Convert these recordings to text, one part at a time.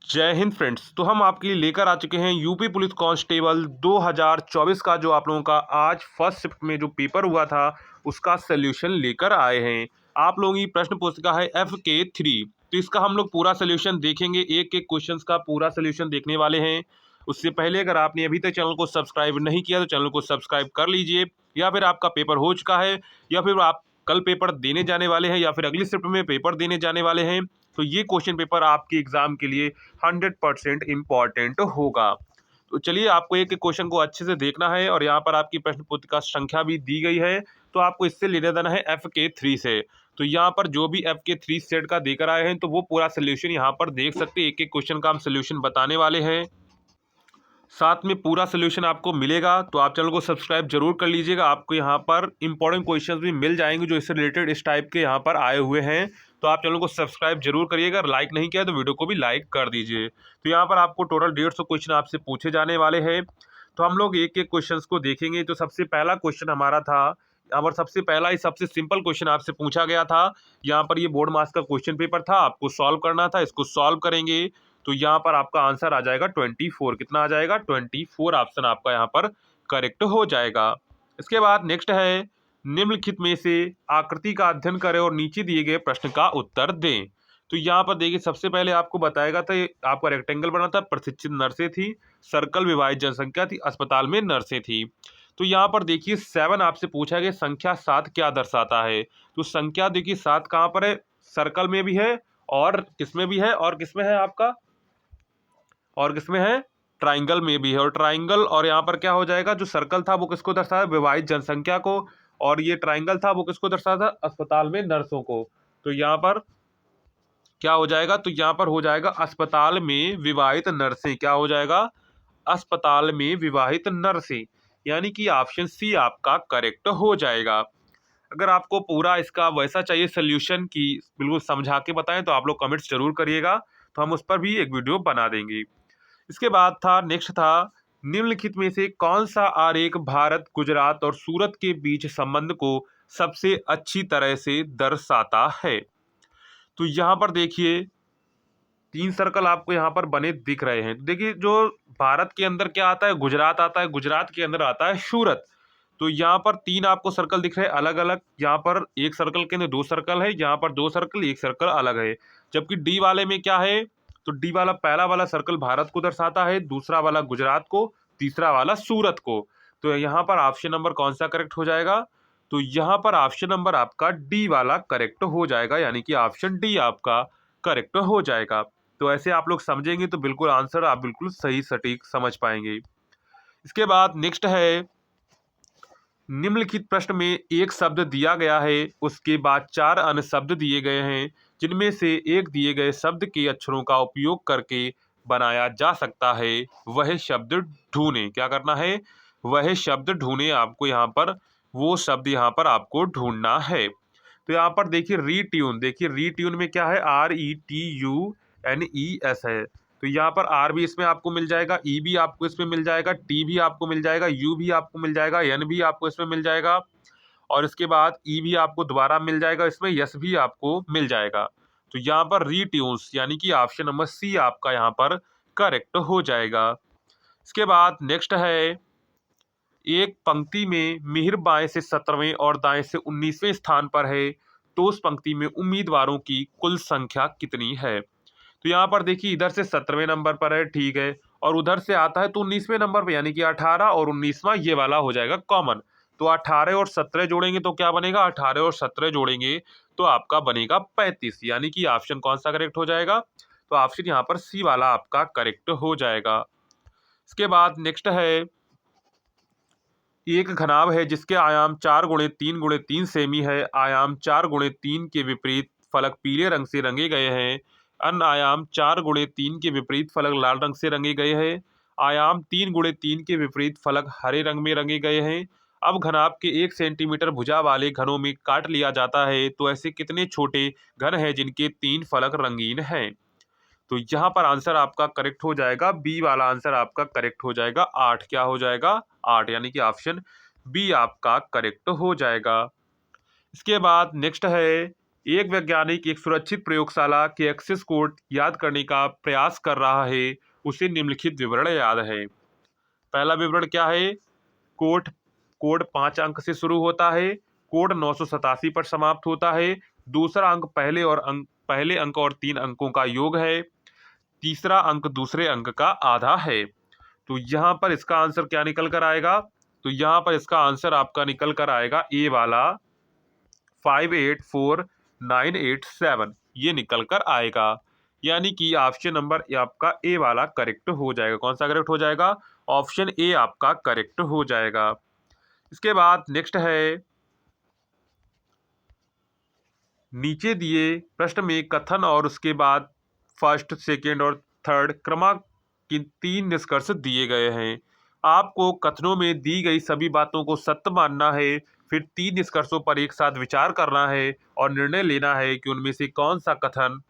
जय हिंद फ्रेंड्स। तो हम आपके लिए लेकर आ चुके हैं यूपी पुलिस कांस्टेबल 2024 का जो आप लोगों का आज फर्स्ट शिफ्ट में जो पेपर हुआ था उसका सोल्यूशन लेकर आए हैं। आप लोगों की प्रश्न पुस्तिका है FK3। तो इसका हम लोग पूरा सोल्यूशन देखेंगे, एक एक क्वेश्चंस का पूरा सोल्यूशन देखने वाले हैं। उससे पहले अगर आपने अभी तक चैनल को सब्सक्राइब नहीं किया तो चैनल को सब्सक्राइब कर लीजिए, या फिर आपका पेपर हो चुका है, या फिर आप कल पेपर देने जाने वाले हैं, या फिर अगली शिफ्ट में पेपर देने जाने वाले हैं, तो ये क्वेश्चन पेपर आपके एग्जाम के लिए 100% इम्पॉर्टेंट होगा। तो चलिए, आपको एक एक क्वेश्चन को अच्छे से देखना है और यहाँ पर आपकी प्रश्न पत्रिका संख्या भी दी गई है, तो आपको इससे लेना देना है FK3 से। तो यहाँ पर जो भी FK3 सेट का देकर आए हैं तो वो पूरा सोल्यूशन यहाँ पर देख सकते हैं। एक एक क्वेश्चन का हम सोल्यूशन बताने वाले हैं, साथ में पूरा सोल्यूशन आपको मिलेगा। तो आप चैनल को सब्सक्राइब जरूर कर लीजिएगा, आपको यहाँ पर इंपॉर्टेंट क्वेश्चंस भी मिल जाएंगे जो इससे रिलेटेड इस टाइप के यहाँ पर आए हुए हैं। तो आप चैनल को सब्सक्राइब जरूर करिएगा, लाइक नहीं किया तो वीडियो को भी लाइक कर दीजिए। तो यहाँ पर आपको टोटल 150 क्वेश्चन आपसे पूछे जाने वाले हैं। तो हम लोग एक एक क्वेश्चन को देखेंगे। तो सबसे पहला क्वेश्चन हमारा था, यहाँ पर सबसे पहला ही सबसे सिंपल क्वेश्चन आपसे पूछा गया था। यहाँ पर ये बोर्ड मास का क्वेश्चन पेपर था, आपको सॉल्व करना था, इसको सॉल्व करेंगे तो यहाँ पर आपका आंसर आ जाएगा 24। कितना आ जाएगा? 24 ऑप्शन आपका यहाँ पर करेक्ट हो जाएगा। इसके बाद नेक्स्ट है, निम्नलिखित में से आकृति का अध्ययन करें और नीचे दिए गए प्रश्न का उत्तर दें। तो यहाँ पर देखिए, सबसे पहले आपको बताएगा था, आपका रेक्टेंगल बना था, प्रशिक्षित नर्सें थी, सर्कल विवाहित जनसंख्या थी, अस्पताल में नर्सें थी। तो यहाँ पर देखिए 7 आपसे पूछा गया, संख्या 7 क्या दर्शाता है? तो संख्या देखिए 7 कहाँ पर है? सर्कल में भी है और किसमें भी है, और किसमें है आपका, और किसमें है? ट्राइंगल में भी है। और ट्राइंगल, और यहाँ पर क्या हो जाएगा, जो सर्कल था वो किसको दर्शाता है? विवाहित जनसंख्या को, और ये ट्राइंगल था वो किसको दर्शाता था? अस्पताल में नर्सों को। तो यहाँ पर क्या हो जाएगा? तो यहाँ पर हो जाएगा अस्पताल में विवाहित नर्सें। क्या हो जाएगा? अस्पताल में विवाहित नर्सें, यानी कि ऑप्शन सी आपका करेक्ट हो जाएगा। अगर आपको पूरा इसका वैसा चाहिए सोल्यूशन की बिल्कुल समझा के बताएं तो आप लोग कमेंट्स जरूर करिएगा, तो हम उस पर भी एक वीडियो बना देंगे। इसके बाद था, नेक्स्ट था, निम्नलिखित में से कौन सा आरेख भारत, गुजरात और सूरत के बीच संबंध को सबसे अच्छी तरह से दर्शाता है? तो यहाँ पर देखिए 3 सर्कल आपको यहाँ पर बने दिख रहे हैं। देखिए, जो भारत के अंदर क्या आता है? गुजरात आता है, गुजरात के अंदर आता है सूरत। तो यहाँ पर 3 आपको सर्कल दिख रहे हैं अलग अलग। यहाँ पर एक सर्कल के अंदर 2 सर्कल है, यहाँ पर 2 सर्कल, एक सर्कल अलग है। जबकि डी वाले में क्या है? तो डी वाला पहला वाला सर्कल भारत को दर्शाता है, दूसरा वाला गुजरात को, तीसरा वाला सूरत को। तो यहाँ पर ऑप्शन नंबर कौन सा करेक्ट हो जाएगा? तो यहाँ पर ऑप्शन नंबर आपका डी वाला करेक्ट हो जाएगा, यानी कि ऑप्शन डी आपका करेक्ट हो जाएगा। तो ऐसे आप लोग समझेंगे तो बिल्कुल आंसर आप बिल्कुल सही सटीक समझ पाएंगे। इसके बाद नेक्स्ट है, निम्नलिखित प्रश्न में एक शब्द दिया गया है, उसके बाद 4 अन्य शब्द दिए गए हैं, जिनमें से एक दिए गए शब्द के अक्षरों का उपयोग करके बनाया जा सकता है। वह शब्द ढूंढें। क्या करना है? वह शब्द ढूंढें। आपको यहाँ पर वो शब्द यहाँ पर आपको ढूंढना है। तो यहाँ पर देखिए रीट्यून, देखिए रीट्यून में क्या है? RETUNES है। तो यहाँ पर आर भी इसमें आपको मिल जाएगा, ई भी आपको इसमें मिल जाएगा, टी भी आपको मिल जाएगा, यू भी आपको मिल जाएगा, एन भी आपको इसमें मिल जाएगा, और इसके बाद ई भी आपको दोबारा मिल जाएगा, इसमें यस भी आपको मिल जाएगा। तो यहाँ पर रीट्यून्स, यानी कि ऑप्शन नंबर सी आपका यहाँ पर करेक्ट हो जाएगा। इसके बाद नेक्स्ट है, एक पंक्ति में मिहिर बाएं से 17वें और दाएं से 19वें स्थान पर है, तो उस पंक्ति में उम्मीदवारों की कुल संख्या कितनी है? तो यहाँ पर देखिए इधर से 17वें नंबर पर है, ठीक है, और उधर से आता है तो 19वें नंबर पर, यानी कि 18 और 19वां ये वाला हो जाएगा कॉमन। तो 18 और 17 जोड़ेंगे तो क्या बनेगा? 18 और 17 जोड़ेंगे तो आपका बनेगा 35, यानी कि ऑप्शन कौन सा करेक्ट हो जाएगा? तो ऑप्शन यहाँ पर सी वाला आपका करेक्ट हो जाएगा। इसके बाद नेक्स्ट है, एक घनाभ है जिसके आयाम 4 × 3 × 3 सेमी है। आयाम 4 × 3 के विपरीत फलक पीले रंग से रंगे गए हैं। अन्य आयाम 4 × 3 के विपरीत फलक लाल रंग से रंगे गए हैं। आयाम 3 × 3 के विपरीत फलक हरे रंग में रंगे गए हैं। अब घनाभ के 1 सेंटीमीटर भुजा वाले घनों में काट लिया जाता है, तो ऐसे कितने छोटे घन हैं जिनके 3 फलक रंगीन हैं? तो यहाँ पर आंसर आपका करेक्ट हो जाएगा, बी वाला आंसर आपका करेक्ट हो जाएगा, 8। क्या हो जाएगा? 8, यानी कि ऑप्शन बी आपका करेक्ट हो जाएगा। इसके बाद नेक्स्ट है, एक वैज्ञानिक एक सुरक्षित प्रयोगशाला के एक्सेस कोड याद करने का प्रयास कर रहा है, उसे निम्नलिखित विवरण याद है। पहला विवरण क्या है? कोड कोड 5 अंक से शुरू होता है, कोड 987 पर समाप्त होता है, दूसरा अंक पहले अंक और 3 अंकों का योग है, तीसरा अंक दूसरे अंक का आधा है। तो यहाँ पर इसका आंसर क्या निकल कर आएगा? तो यहाँ पर इसका आंसर आपका निकल कर आएगा ए वाला 584987, ये निकल कर आएगा। यानी कि ऑप्शन नंबर आपका ए वाला करेक्ट हो जाएगा। कौन सा करेक्ट हो जाएगा? ऑप्शन ए आपका करेक्ट हो जाएगा। इसके बाद नेक्स्ट है, नीचे दिए प्रश्न में कथन और उसके बाद फर्स्ट, सेकेंड और थर्ड क्रमांक की 3 निष्कर्ष दिए गए हैं। आपको कथनों में दी गई सभी बातों को सत्य मानना है, फिर 3 निष्कर्षों पर एक साथ विचार करना है और निर्णय लेना है कि उनमें से कौन सा कथन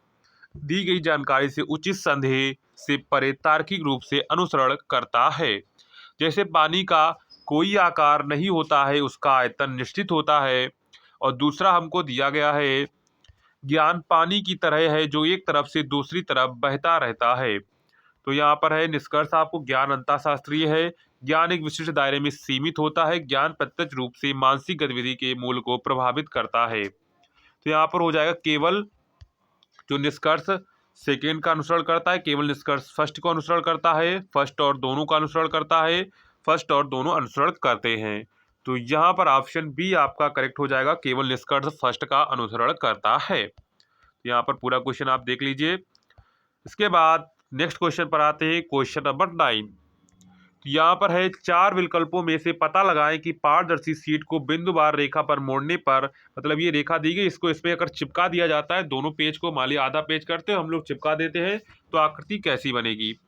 दी गई जानकारी से उचित संदेह से परे तार्किक रूप से अनुसरण करता है। जैसे पानी का कोई आकार नहीं होता है, उसका आयतन निश्चित होता है। और दूसरा हमको दिया गया है, ज्ञान पानी की तरह है जो एक तरफ से दूसरी तरफ बहता रहता है। तो यहाँ पर है निष्कर्ष आपको, ज्ञान अंतःशास्त्रीय है, ज्ञान एक विशिष्ट दायरे में सीमित होता है, ज्ञान प्रत्यक्ष रूप से मानसिक गतिविधि के मूल को प्रभावित करता है। तो यहाँ पर हो जाएगा केवल जो निष्कर्ष सेकेंड का अनुसरण करता है, केवल निष्कर्ष फर्स्ट को अनुसरण करता है, फर्स्ट और दोनों का अनुसरण करता है, फर्स्ट और दोनों अनुसरण करते हैं। तो यहाँ पर ऑप्शन बी आपका करेक्ट हो जाएगा, केवल निष्कर्ष फर्स्ट का अनुसरण करता है। यहाँ पर पूरा क्वेश्चन आप देख लीजिए। इसके बाद नेक्स्ट क्वेश्चन पर आते हैं, क्वेश्चन नंबर 9। तो यहाँ पर है 4 विकल्पों में से पता लगाएं कि पारदर्शी शीट को बिंदुवार रेखा पर मोड़ने पर, मतलब ये रेखा दी गई, इसको इसमें अगर चिपका दिया जाता है, दोनों पेज को मान लिया आधा पेज करते हैं हम लोग, चिपका देते हैं, तो आकृति कैसी बनेगी?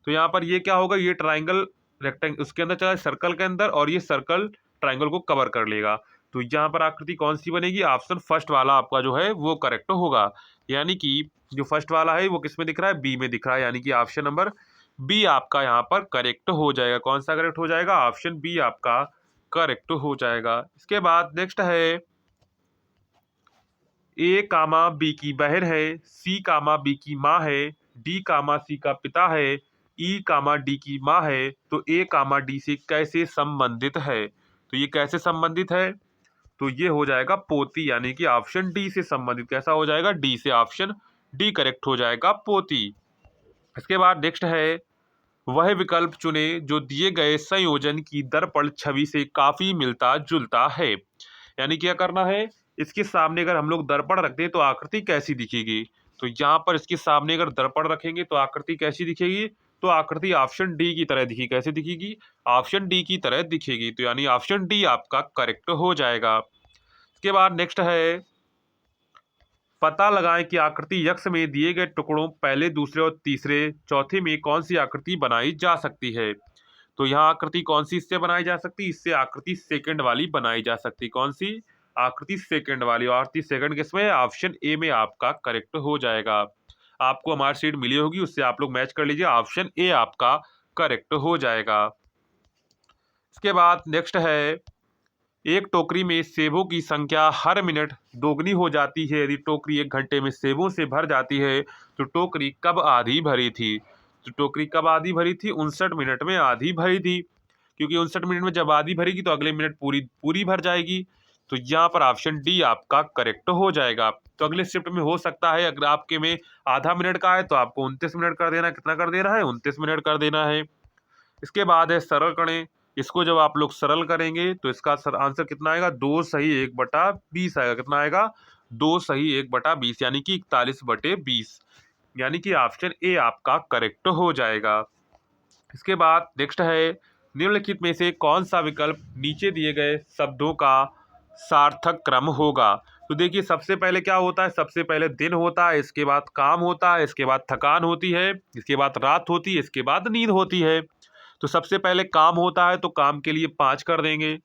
तो यहाँ पर ये क्या होगा, ये ट्राइंगल रेक्टेंगल उसके अंदर चला सर्कल के अंदर, और ये सर्कल ट्राइंगल को कवर कर लेगा। तो यहाँ पर आकृति कौन सी बनेगी? ऑप्शन फर्स्ट वाला आपका जो है वो करेक्ट होगा। यानी कि जो फर्स्ट वाला है वो किस में दिख रहा है? बी में दिख रहा है, यानी कि ऑप्शन नंबर बी आपका यहाँ पर करेक्ट हो जाएगा। कौन सा करेक्ट हो जाएगा? ऑप्शन बी आपका करेक्ट हो जाएगा। इसके बाद नेक्स्ट है, ए कामा बी की बहन है, सी कामा बी की माँ है, डी कामा सी का पिता है, ई कामा डी की माँ है, तो ए कामा डी से कैसे संबंधित है? तो ये कैसे संबंधित है? तो ये हो जाएगा पोती, यानी कि ऑप्शन डी से संबंधित। कैसा हो जाएगा? डी से, ऑप्शन डी करेक्ट हो जाएगा, पोती। इसके बाद नेक्स्ट है, वह विकल्प चुने जो दिए गए संयोजन की दर्पण छवि से काफी मिलता जुलता है। यानी क्या करना है, इसके सामने अगर हम लोग दर्पण रखते हैं तो आकृति कैसी दिखेगी? तो यहाँ पर इसके सामने अगर दर्पण रखेंगे तो आकृति कैसी दिखेगी? तो आकृति ऑप्शन डी की तरह दिखेगी। कैसे दिखेगी? ऑप्शन डी की तरह दिखेगी। तो यानी ऑप्शन डी आपका करेक्ट हो जाएगा। इसके बाद नेक्स्ट है, पता लगाएं कि आकृति यक्ष में दिए गए टुकड़ों पहले, दूसरे और तीसरे चौथे में कौन सी आकृति बनाई जा सकती है। तो यहाँ आकृति कौन सी इससे बनाई जा सकती है? इससे आकृति सेकंड वाली बनाई जा सकती है। कौन सी? आकृति सेकंड वाली। और आकृति सेकंड किसमें है? ऑप्शन ए में आपका करेक्ट हो जाएगा। आपको हमारी शीट मिली होगी, उससे आप लोग मैच कर लीजिए, ऑप्शन ए आपका करेक्ट हो जाएगा। इसके बाद नेक्स्ट है, एक टोकरी में सेबों की संख्या हर मिनट दोगुनी हो जाती है। यदि टोकरी 1 घंटे में सेबों से भर जाती है तो टोकरी कब आधी भरी थी? तो टोकरी कब आधी भरी थी? 59 मिनट में आधी भरी थी, क्योंकि 59 मिनट में जब आधी भरेगी तो अगले मिनट पूरी पूरी भर जाएगी। तो यहाँ पर ऑप्शन डी आपका करेक्ट हो जाएगा। तो अगले शिफ्ट में हो सकता है, अगर आपके में आधा मिनट का है तो आपको 29 मिनट कर देना है। कितना कर देना है? 29 मिनट कर देना है। इसके बाद है सरल करें। इसको जब आप लोग सरल करेंगे तो इसका आंसर कितना आएगा? 2 सही 1/20 आएगा। कितना आएगा? 2 सही 1/20, यानी कि 41/20, यानी कि ऑप्शन ए आपका करेक्ट हो जाएगा। इसके बाद नेक्स्ट है, निम्नलिखित में से कौन सा विकल्प नीचे दिए गए शब्दों का सार्थक क्रम होगा? तो देखिए, सबसे पहले क्या होता है? सबसे पहले दिन होता है, इसके बाद काम होता है, इसके बाद थकान होती है, इसके बाद रात होती है, इसके बाद नींद होती है। तो सबसे पहले काम होता है तो काम के लिए 5 कर देंगे।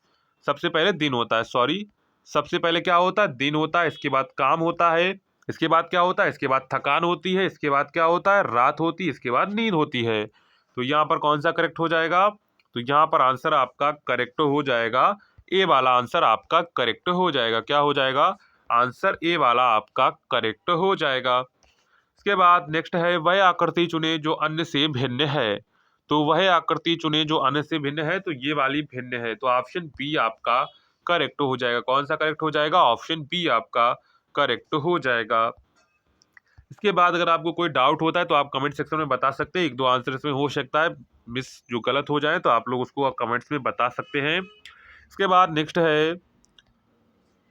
सबसे पहले दिन होता है, सॉरी, सबसे पहले क्या होता है? दिन होता है, इसके बाद काम होता है, इसके बाद क्या होता है? इसके बाद थकान होती है, इसके बाद क्या होता है? रात होती है, इसके बाद नींद होती है। तो यहाँ पर कौन सा करेक्ट हो जाएगा? तो यहाँ पर आंसर आपका करेक्ट हो जाएगा, ए वाला आंसर आपका करेक्ट हो जाएगा। क्या हो जाएगा? आंसर ए वाला आपका करेक्ट हो जाएगा। इसके बाद नेक्स्ट है वह आकृति चुने जो अन्य से भिन्न है। तो वह आकृति चुने जो अन्य से भिन्न है, तो ये वाली भिन्न है, तो ऑप्शन बी आपका करेक्ट हो जाएगा। कौन सा करेक्ट हो जाएगा? ऑप्शन बी आपका करेक्ट हो जाएगा। इसके बाद अगर आपको कोई डाउट होता है तो आप कमेंट सेक्शन में बता सकते हैं। एक दो आंसर इसमें हो सकता है मिस जो गलत हो जाए, तो आप लोग उसको कमेंट्स में बता सकते हैं। इसके बाद नेक्स्ट है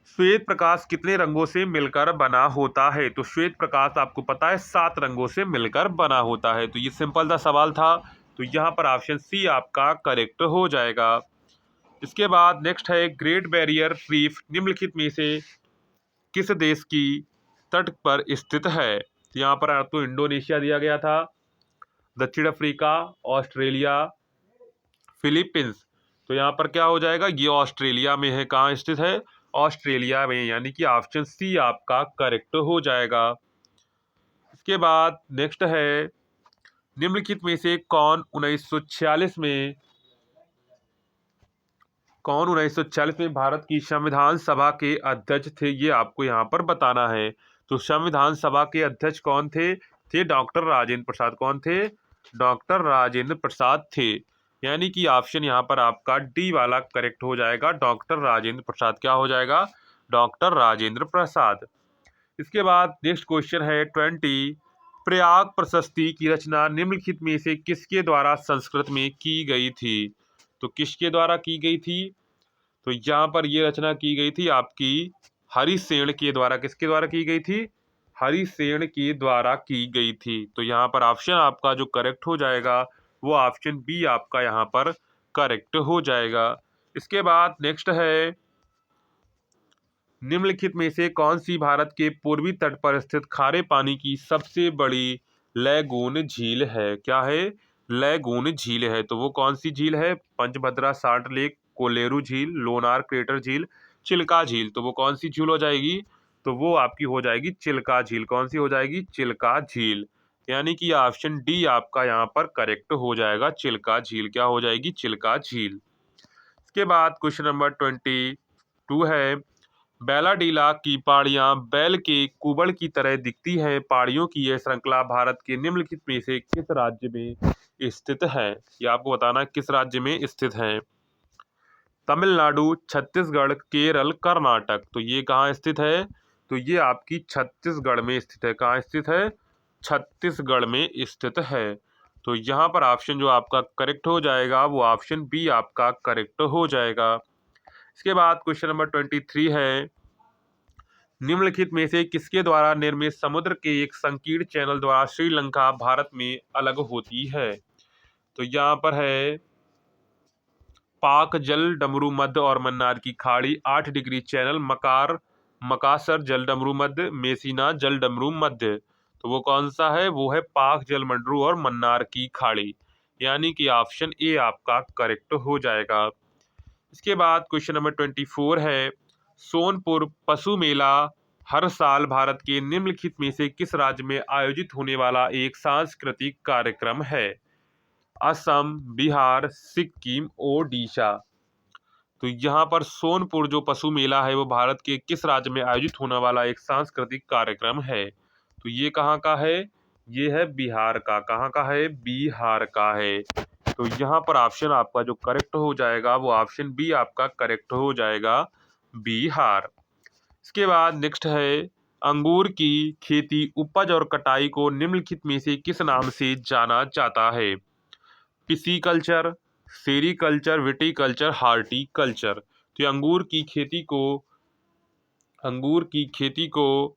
श्वेत प्रकाश कितने रंगों से मिलकर बना होता है? तो श्वेत प्रकाश आपको पता है 7 रंगों से मिलकर बना होता है। तो ये सिंपल सा सवाल था, तो यहाँ पर ऑप्शन सी आपका करेक्ट हो जाएगा। इसके बाद नेक्स्ट है ग्रेट बैरियर रीफ निम्नलिखित में से किस देश की तट पर स्थित है? तो यहाँ पर आपको इंडोनेशिया दिया गया था, दक्षिण अफ्रीका, ऑस्ट्रेलिया, फिलीपींस। तो यहाँ पर क्या हो जाएगा? ये ऑस्ट्रेलिया में है। कहाँ स्थित है? ऑस्ट्रेलिया में, यानी कि ऑप्शन सी आपका करेक्ट हो जाएगा। इसके बाद नेक्स्ट है निम्नलिखित में से कौन 1946 में भारत की संविधान सभा के अध्यक्ष थे? ये आपको यहाँ पर बताना है। तो संविधान सभा के अध्यक्ष कौन थे? डॉक्टर राजेंद्र प्रसाद। कौन थे? डॉक्टर राजेंद्र प्रसाद थे, यानी कि ऑप्शन यहाँ पर आपका डी वाला करेक्ट हो जाएगा। डॉक्टर राजेंद्र प्रसाद क्या हो जाएगा? डॉक्टर राजेंद्र प्रसाद। इसके बाद नेक्स्ट क्वेश्चन है 20, प्रयाग प्रशस्ति की रचना निम्नलिखित में से किसके द्वारा संस्कृत में की गई थी? तो किसके द्वारा की गई थी? तो यहाँ पर ये रचना की गई थी आपकी हरिसेन के द्वारा। किसके द्वारा की गई थी? हरिसेन के द्वारा की गई थी। तो यहाँ पर ऑप्शन आपका जो करेक्ट हो जाएगा वो ऑप्शन बी आपका यहाँ पर करेक्ट हो जाएगा। इसके बाद नेक्स्ट है निम्नलिखित में से कौन सी भारत के पूर्वी तट पर स्थित खारे पानी की सबसे बड़ी लैगून झील है? क्या है? लैगून झील है। तो वो कौन सी झील है? पंचभद्रा साल्ट लेक, कोलेरू झील, लोनार क्रेटर झील, चिल्का झील। तो वो कौन सी झील हो जाएगी? तो वो आपकी हो जाएगी चिल्का झील। कौन सी हो जाएगी? चिल्का झील, यानी कि ऑप्शन डी आपका यहाँ पर करेक्ट हो जाएगा। चिल्का झील क्या हो जाएगी? चिल्का झील। इसके बाद क्वेश्चन नंबर 22 है बैलाडीला की पहाड़ियां बैल के कुबड़ की तरह दिखती हैं। पहाड़ियों की यह श्रृंखला भारत के निम्नलिखित में से किस राज्य में स्थित है? ये आपको बताना है किस राज्य में स्थित है। तमिलनाडु, छत्तीसगढ़, केरल, कर्नाटक। तो ये कहाँ स्थित है? तो ये आपकी छत्तीसगढ़ में स्थित है। कहाँ स्थित है? छत्तीसगढ़ में स्थित है। तो यहाँ पर ऑप्शन जो आपका करेक्ट हो जाएगा वो ऑप्शन बी आपका करेक्ट हो जाएगा। इसके बाद क्वेश्चन नंबर 23 है निम्नलिखित में से किसके द्वारा निर्मित समुद्र के एक संकीर्ण चैनल द्वारा श्रीलंका भारत में अलग होती है? तो यहाँ पर है पाक जल डमरू मध्य और मन्नार की खाड़ी, 8 डिग्री चैनल, मकासर जल डमरू मध्य, मेसिना जल डमरू मध्य। तो वो कौन सा है? वो है पाक जल डमरू और मन्नार की खाड़ी, यानी कि ऑप्शन ए आपका करेक्ट हो जाएगा। इसके बाद क्वेश्चन नंबर 24 है सोनपुर पशु मेला हर साल भारत के निम्नलिखित में से किस राज्य में आयोजित होने वाला एक सांस्कृतिक कार्यक्रम है? असम, बिहार, सिक्किम, ओडिशा। तो यहाँ पर सोनपुर जो पशु मेला है वो भारत के किस राज्य में आयोजित होने वाला एक सांस्कृतिक कार्यक्रम है? तो ये कहाँ का है? ये है बिहार का। कहाँ का है? बिहार का है। तो यहाँ पर ऑप्शन आपका जो करेक्ट हो जाएगा वो ऑप्शन बी आपका करेक्ट हो जाएगा, बिहार। इसके बाद नेक्स्ट है अंगूर की खेती, उपज और कटाई को निम्नलिखित में से किस नाम से जाना जाता है? Pisciculture, sericulture, viticulture, horticulture. तो अंगूर की खेती को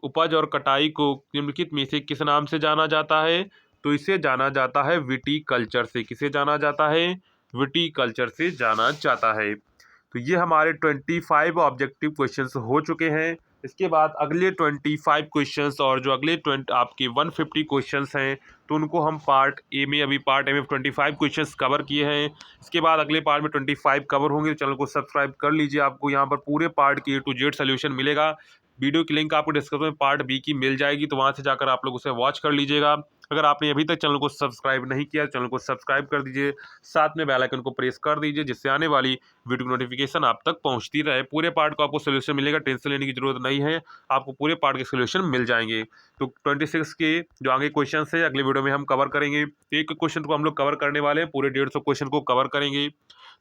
उपज और कटाई को निम्नलिखित में से किस नाम से जाना जाता है? तो इसे जाना जाता है विटीकल्चर से। किसे जाना जाता है? विटीकल्चर से जाना जाता है। तो ये हमारे 25 ऑब्जेक्टिव क्वेश्चंस हो चुके हैं। इसके बाद अगले 25 क्वेश्चंस और जो अगले 20 आपके 150 क्वेश्चंस हैं तो उनको हम पार्ट ए में पार्ट ए में 25 क्वेश्चंस कवर किए हैं। इसके बाद अगले पार्ट में 25 कवर होंगे। चैनल को सब्सक्राइब कर लीजिए, आपको यहाँ पर पूरे पार्ट की A to Z सोल्यूशन मिलेगा। वीडियो की लिंक आपको डिस्क्रिप्शन में पार्ट बी की मिल जाएगी, तो वहाँ से जाकर आप लोग उसे वॉच कर लीजिएगा। अगर आपने अभी तक चैनल को सब्सक्राइब नहीं किया, चैनल को सब्सक्राइब कर दीजिए, साथ में बेल आइकन को प्रेस कर दीजिए, जिससे आने वाली वीडियो की नोटिफिकेशन आप तक पहुंचती रहे। पूरे पार्ट को आपको सोल्यूशन मिलेगा, टेंशन लेने की जरूरत नहीं है, आपको पूरे पार्ट के सोल्यूशन मिल जाएंगे। तो 26 के जो आगे क्वेश्चन है अगले वीडियो में हम कवर करेंगे। एक क्वेश्चन को हम लोग कवर करने वाले हैं, पूरे 150 क्वेश्चन को कवर करेंगे।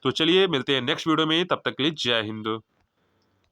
तो चलिए मिलते हैं नेक्स्ट वीडियो में, तब तक के लिए जय हिंद।